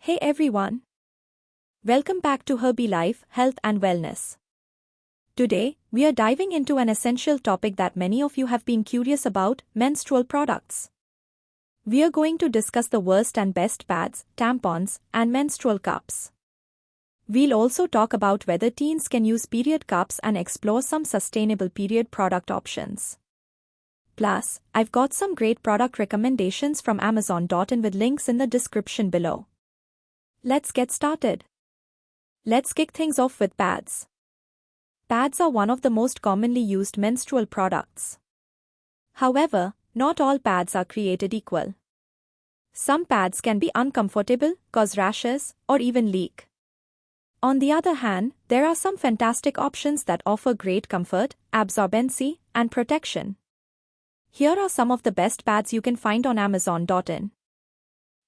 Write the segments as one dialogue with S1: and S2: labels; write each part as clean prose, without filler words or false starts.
S1: Hey everyone! Welcome back to HerbeeLife, Health and Wellness. Today, we are diving into an essential topic that many of you have been curious about: menstrual products. We are going to discuss the worst and best pads, tampons, and menstrual cups. We'll also talk about whether teens can use period cups and explore some sustainable period product options. Plus, I've got some great product recommendations from Amazon.in with links in the description below. Let's get started. Let's kick things off with pads. Pads are one of the most commonly used menstrual products. However, not all pads are created equal. Some pads can be uncomfortable, cause rashes, or even leak. On the other hand, there are some fantastic options that offer great comfort, absorbency, and protection. Here are some of the best pads you can find on Amazon.in.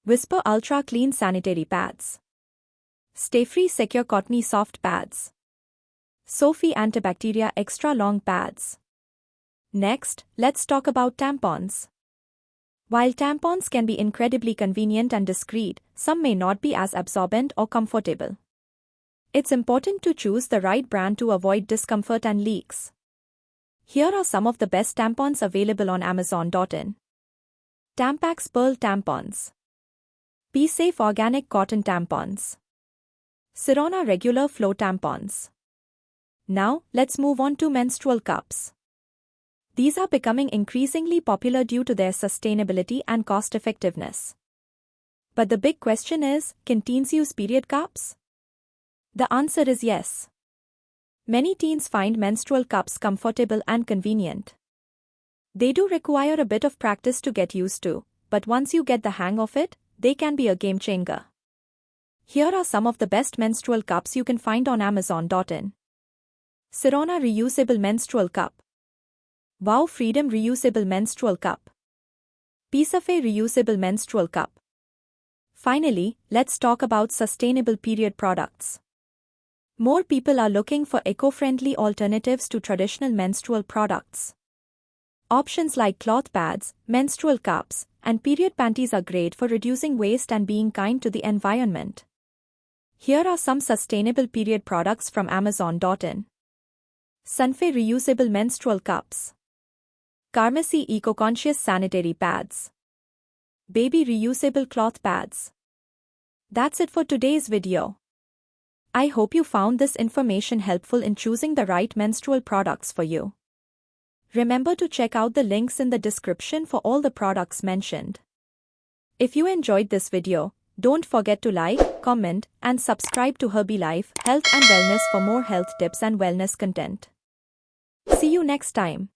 S1: Whisper Ultra Clean Sanitary Pads. Stay Free Secure Cottony Soft Pads. Sophie Antibacteria Extra Long Pads. Next, let's talk about tampons. While tampons can be incredibly convenient and discreet, some may not be as absorbent or comfortable. It's important to choose the right brand to avoid discomfort and leaks. Here are some of the best tampons available on Amazon.in. Tampax Pearl Tampons. Be-Safe Organic Cotton Tampons. Sirona Regular Flow Tampons. Now, let's move on to menstrual cups. These are becoming increasingly popular due to their sustainability and cost-effectiveness. But the big question is, can teens use period cups? The answer is yes. Many teens find menstrual cups comfortable and convenient. They do require a bit of practice to get used to, but once you get the hang of it, they can be a game changer. Here are some of the best menstrual cups you can find on Amazon.in. Sirona Reusable Menstrual Cup. Wow Freedom Reusable Menstrual Cup. Pisafe Reusable Menstrual Cup. Finally, let's talk about sustainable period products. More people are looking for eco-friendly alternatives to traditional menstrual products. Options like cloth pads, menstrual cups, and period panties are great for reducing waste and being kind to the environment. Here are some sustainable period products from Amazon.in. Sunfe Reusable Menstrual Cups. Carmesy Eco-Conscious Sanitary Pads. Baby Reusable Cloth Pads. That's it for today's video. I hope you found this information helpful in choosing the right menstrual products for you. Remember to check out the links in the description for all the products mentioned. If you enjoyed this video, don't forget to like, comment, and subscribe to HerbeeLife, Health and Wellness for more health tips and wellness content. See you next time.